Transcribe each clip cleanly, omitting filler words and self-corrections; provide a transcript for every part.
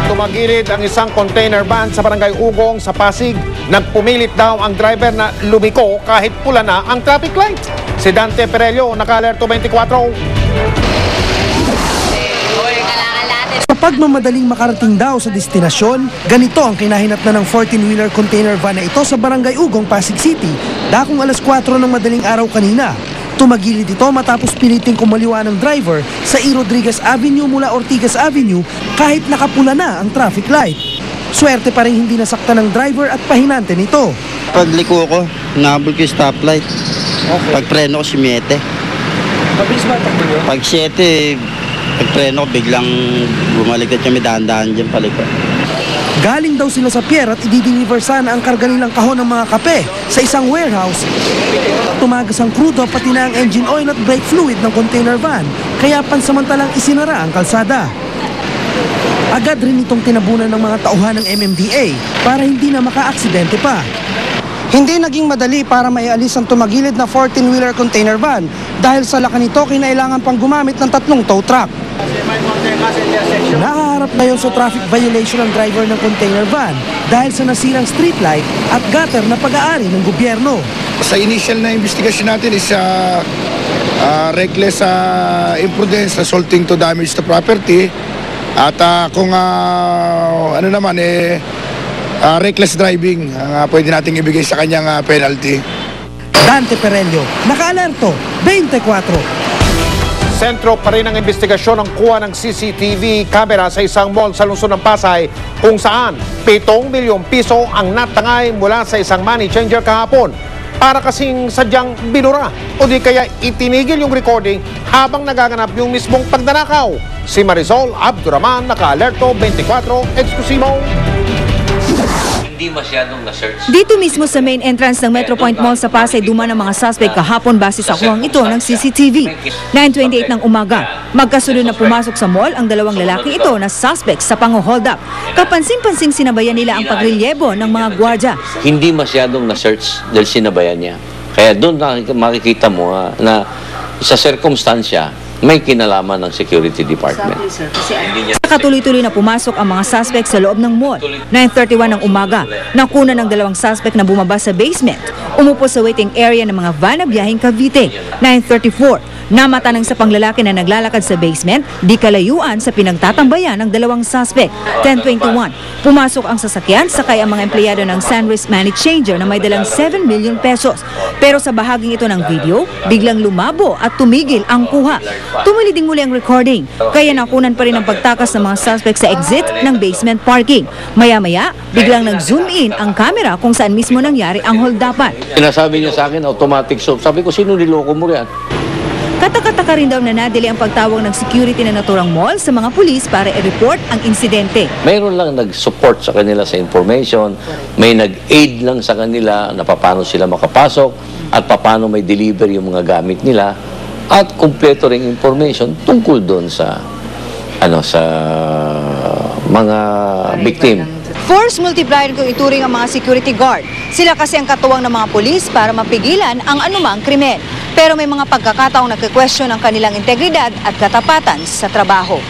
Tumagilid ang isang container van sa Barangay Ugong sa Pasig. Nagpumilit daw ang driver na lumiko kahit pula na ang traffic light. Si Dante Perello, naka-alerto 24. Kapag mamadaling makarating daw sa destinasyon, ganito ang kinahinatnan ng 14-wheeler container van na ito sa Barangay Ugong, Pasig City, dakong alas 4 ng madaling araw kanina. Tumagilid ito matapos piliting kumaliwa ng driver sa E. Rodriguez Avenue mula Ortigas Avenue kahit nakapula na ang traffic light. Swerte pa rin hindi nasaktan ng driver at pahinante nito. Pagliko ko, nahabol ko yung stoplight. Okay. Pagpreno ko, 7. Mabilis ba takbo yun? Pag 7, pagpreno ko, biglang bumalikat yung may dahan-dahan dyan palikot. Galing daw sila sa pier at i-deliver sana ang karga nilang kahon ng mga kape sa isang warehouse. Tumagas ang krudo pati na ang engine oil at brake fluid ng container van, kaya pansamantalang isinara ang kalsada. Agad rin itong tinabunan ng mga tauhan ng MMDA para hindi na maka-aksidente pa. Hindi naging madali para maialis ang tumagilid na 14-wheeler container van dahil sa laki nito kinailangan pang gumamit ng 3 tow truck. Nahaharap ngayon sa traffic violation ang driver ng container van dahil sa nasirang street light at gutter na pag-aari ng gobyerno. Sa initial na investigation natin is reckless imprudence resulting to damage to property at kung ano naman reckless driving ang pwede nating ibigay sa kanyang penalty. Dante Perello, naka-alerto 24. Sentro pa rin ang investigasyon ng kuha ng CCTV camera sa isang mall sa lungsod ng Pasay kung saan 7 milyong piso ang natangay mula sa isang money changer kahapon. Para kasing sadyang binura o di kaya itinigil yung recording habang nagaganap yung mismong pagnanakaw. Si Marisol Abduraman, naka-alerto 24, eksklusibo. Hindi masyadong na-search. Dito mismo sa main entrance ng Metro Point Mall sa Pasay, duman ang mga suspect kahapon base sa kuwang ito ng CCTV. 9:28 ng umaga, magkasunod na pumasok sa mall ang 2 lalaki ito na suspect sa pang-hold up. Kapansin-pansing sinabayan nila ang pagrelyebo ng mga gwardya. Hindi masyadong na-search dahil sinabayan niya. Kaya doon makikita mo na sa sirkumstansya, may kinalaman ng security department. Nakatuloy-tuloy na pumasok ang mga suspect sa loob ng mall. 9:31 ng umaga, nakuna ng 2 suspect na bumaba sa basement. Umupo sa waiting area ng mga van na biyaheng Cavite. 9:34, namata ng sa panglalaki na naglalakad sa basement, di kalayuan sa pinagtatambayan ng 2 suspect. 10:21, pumasok ang sasakyan sakay ang mga empleyado ng Sunrise Money Changer na may dalang 7 million pesos. Pero sa bahaging ito ng video, biglang lumabo at tumigil ang kuha. Tumili din muli ang recording, kaya nakunan pa rin ang pagtakas ng mga suspect sa exit ng basement parking. Maya-maya, biglang nag-zoom in ang camera kung saan mismo nangyari ang holdapan. Sinasabi niya sa akin, automatic stop. Sabi ko, sino niloko mo yan? Katakataka rin daw na nadili ang pagtawag ng security na naturang mall sa mga pulis para i-report ang insidente. Mayroon lang nag-support sa kanila sa information, may nag-aid lang sa kanila na paano sila makapasok at paano may deliver yung mga gamit nila at kumpleto ring information tungkol doon sa mga victim. Force multiplier kung ituring ang mga security guard. Sila kasi ang katuwang ng mga pulis para mapigilan ang anumang krimen. Pero may mga pagkakataong nagke-question ang kanilang integridad at katapatan sa trabaho.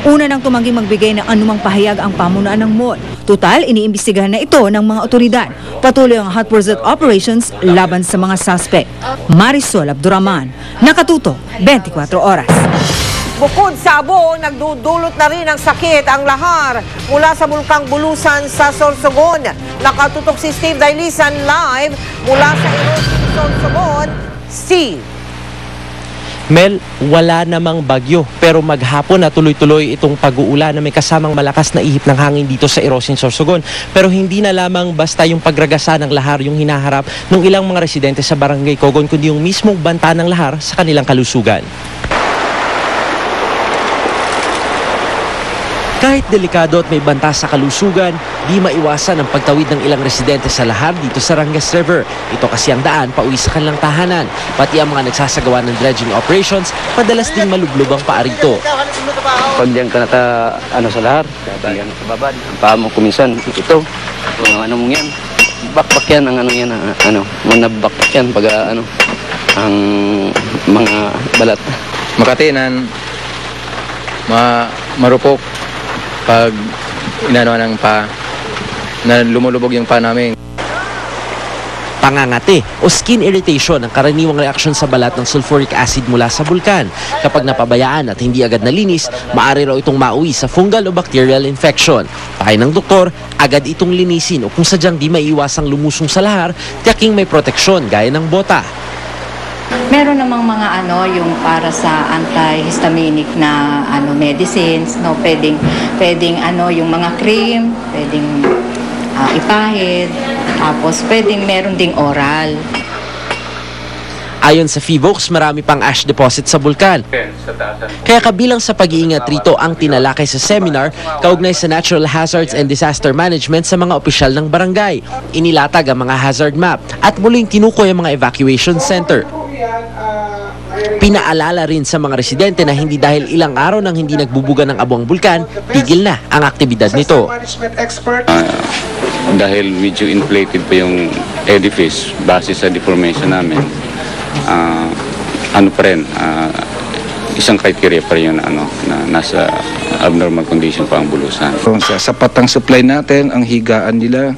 Una nang tumangging magbigay ng anumang pahayag ang pamunuan ng mall. Tutal, iniimbestigahan na ito ng mga otoridad. Patuloy ang hot pursuit operations laban sa mga suspect. Marisol Abduraman, nakatuto 24 oras. Bukod sa abo, nagdudulot na rin ng sakit ang lahar mula sa Bulkang Bulusan sa Sorsogon. Nakatutok si Steve Dailisan live mula sa Sorsogon. Steve. Mel, wala namang bagyo pero maghapon na tuloy-tuloy itong pag-uulan na may kasamang malakas na ihip ng hangin dito sa Erosin, Sorsogon. Pero hindi na lamang basta yung pagragasa ng lahar yung hinaharap ng ilang mga residente sa Barangay Cogon, kundi yung mismong banta ng lahar sa kanilang kalusugan. Kahit delikado at may banta sa kalusugan, di maiwasan ang pagtawid ng ilang residente sa lahar dito sa Ranges River. Ito kasi ang daan pauwi sa kanilang tahanan. Pati ang mga nagsasagawa ng dredging operations, madalas din malublog ang paa rito. Pag diyan ka sa lahar, diyan sa babad, ang paa mo kuminsan, ito, ano mong yan, bakbak yan, manabakbak yan pag ang mga balat. Makati nan marupok pag inano ng na lumulubog yung pa namin. Pangangati o skin irritation ang karaniwang reaksyon sa balat ng sulfuric acid mula sa bulkan. Kapag napabayaan at hindi agad nalinis, maaari raw itong mauwi sa fungal o bacterial infection. Pakay ng doktor, agad itong linisin o kung sadyang di maiiwasang lumusong sa lahar, tiyaking may proteksyon gaya ng bota. Meron namang mga yung para sa antihistaminic na medicines, no, pwedeng yung mga cream, pwedeng ipahid, tapos pwedeng meron ding oral. Ayon sa PHIVOLCS, marami pang ash deposit sa bulkan. Kaya kabilang sa pag-iingat rito ang tinalakay sa seminar kaugnay sa Natural Hazards and Disaster Management sa mga opisyal ng barangay. Inilatag ang mga hazard map at muling tinukoy ang mga evacuation center. Pinaalala rin sa mga residente na hindi dahil ilang araw nang hindi nagbubuga ng abo ang bulkan, tigil na ang aktibidad nito. Dahil medyo inflated pa yung edifice base sa deformation namin, pa rin, isang criteria pa rin na nasa abnormal condition pa ang bulusan. Sa sapat ang supply natin, ang higaan nila,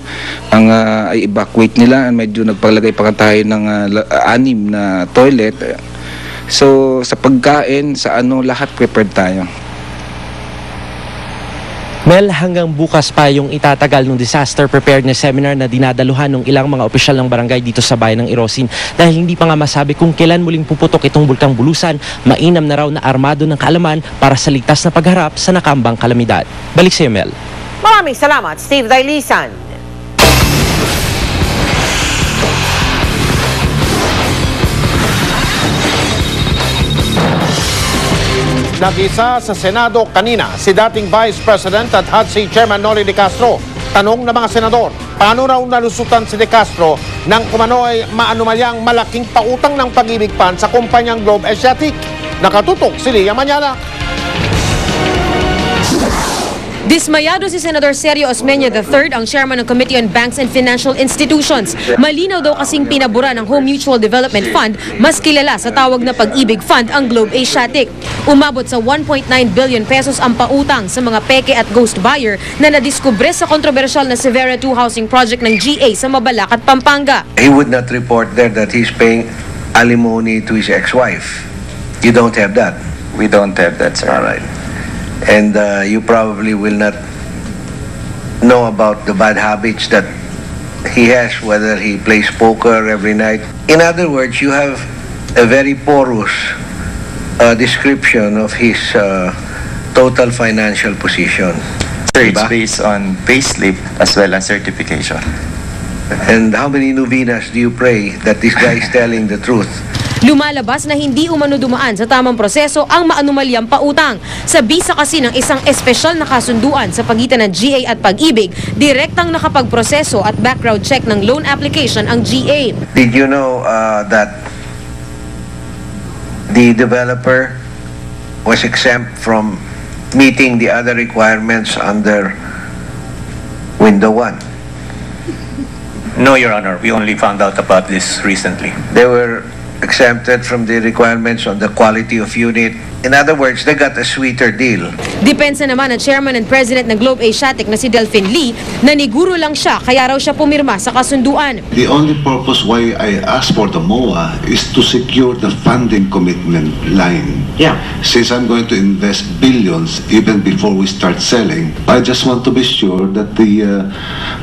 ang i-evacuate nila, medyo nagpalagay pa tayo ng 6 na toilet. So sa pagkain, sa lahat prepared tayo. Mel, hanggang bukas pa yung itatagal ng disaster preparedness seminar na dinadaluhan ng ilang mga opisyal ng barangay dito sa bayan ng Irosin dahil hindi pa nga masabi kung kailan muling puputok itong bulkang Bulusan. Mainam na raw na armado ng kaalaman para sa ligtas na pagharap sa nakambang kalamidad. Balik sa iyo, Mel. Maraming salamat, Steve Dailisan. Nag-isa sa Senado kanina si dating Vice President at HUD Chairman Noli De Castro. Tanong ng mga senador, paano raw nalusutan si De Castro nang kumano'y maanumalyang malaking pautang ng Pag-ibig Fund sa kumpanyang Globe Asiatic? Nakatutok si Lia Manyala. Dismayado si Senador Sergio Osmeña III, ang chairman ng Committee on Banks and Financial Institutions. Malinaw daw kasing pinabura ng Home Mutual Development Fund, mas kilala sa tawag na Pag-ibig Fund, ang Globe Asiatic. Umabot sa 1.9 billion pesos ang pautang sa mga peke at ghost buyer na nadiskubre sa kontrobersyal na Severa 2 housing project ng GA sa Mabalacat, Pampanga. He would not report there that he's paying alimony to his ex-wife. You don't have that? We don't have that, sir. All right. And you probably will not know about the bad habits that he has, whether he plays poker every night. In other words, you have a very porous description of his total financial position. Sir, it's based on payslip as well as certification. And how many novenas do you pray that this guy is telling the truth? Lumalabas na hindi umano dumaan sa tamang proseso ang maanumalyang pautang. Sa bisa kasi ng isang espesyal na kasunduan sa pagitan ng GA at Pag-ibig, direktang nakapagproseso at background check ng loan application ang GA. Did you know that the developer was exempt from meeting the other requirements under Window 1? No, Your Honor. We only found out about this recently. They were exempted from the requirements on the quality of unit. In other words, they got a sweeter deal. Depensa naman ng Chairman and President ng Globe Asiatic na si Delphine Lee, naniguro lang siya kaya raw siya pumirma sa kasunduan. The only purpose why I asked for the MOA is to secure the funding commitment line. Yeah. Since I'm going to invest billions even before we start selling, I just want to be sure that the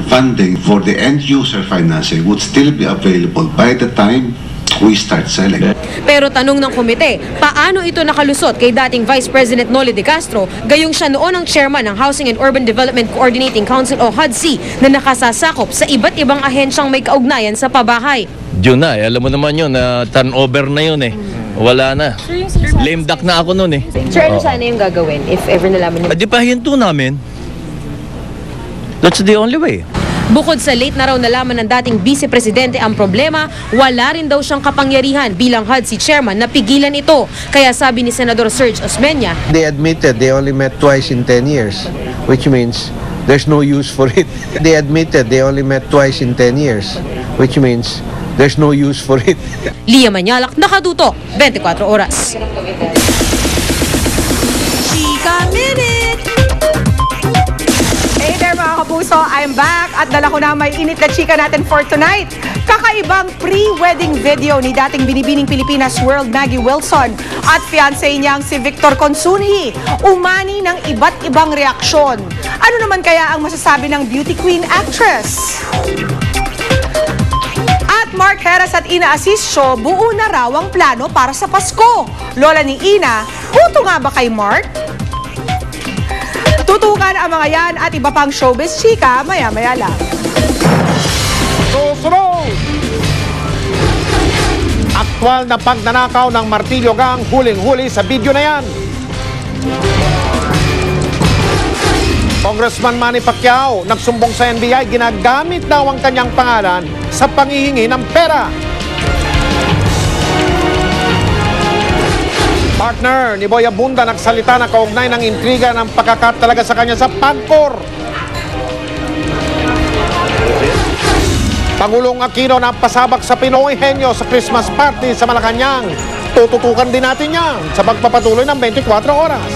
funding for the end user financing would still be available by the time we start selling. Pero tanong ng komite, paano ito nakalusot kay dating Vice President Noli De Castro, gayong siya noon ang chairman ng Housing and Urban Development Coordinating Council o HUDC na nakasasakop sa iba't ibang ahensyang may kaugnayan sa pabahay. Yun na, alam mo naman yun, turnover na yun eh. Wala na. Lame duck na ako noon eh. Sir, ano sana yung gagawin if ever nalaman niyo? Di pa hinto namin. That's the only way. Bukod sa late na raw nalaman ng dating Vice Presidente ang problema, wala rin daw siyang kapangyarihan bilang HUD chairman na pigilan ito. Kaya sabi ni Senador Sergio Osmeña, they admitted they only met twice in 10 years, which means there's no use for it. They admitted they only met twice in 10 years, which means there's no use for it. Lia Manyalak, Nakatutok, 24 Oras. Chika Minute! kapuso, I'm back at dala ko na may init na chika natin for tonight. Kakaibang pre-wedding video ni dating binibining Pilipinas World Maggie Wilson at fiancé niyang si Victor Consunji. Umani ng iba't ibang reaksyon. Ano naman kaya ang masasabi ng beauty queen actress? At Mark Heras at Ina Asisio, buo na raw ang plano para sa Pasko. Lola ni Ina, buto nga ba kay Mark? Tutukan ang mga yan at iba pang showbiz chika maya-maya lang. Susunod! Aktwal na pagnanakaw ng Martilyo Gang, huling-huli sa video na yan. Congressman Manny Pacquiao nagsumbong sa NBI, ginagamit daw ang kanyang pangalan sa panghihingi ng pera. Partner ni Boy Abunda nagsalita na kaugnay ng intriga ng pagkakat talaga sa kanya sa PAGCOR. Pangulong Aquino na pasabak sa Pinoy Henyo sa Christmas party sa Malacanang. Tututukan din natin yan sa pagpapatuloy ng 24 oras.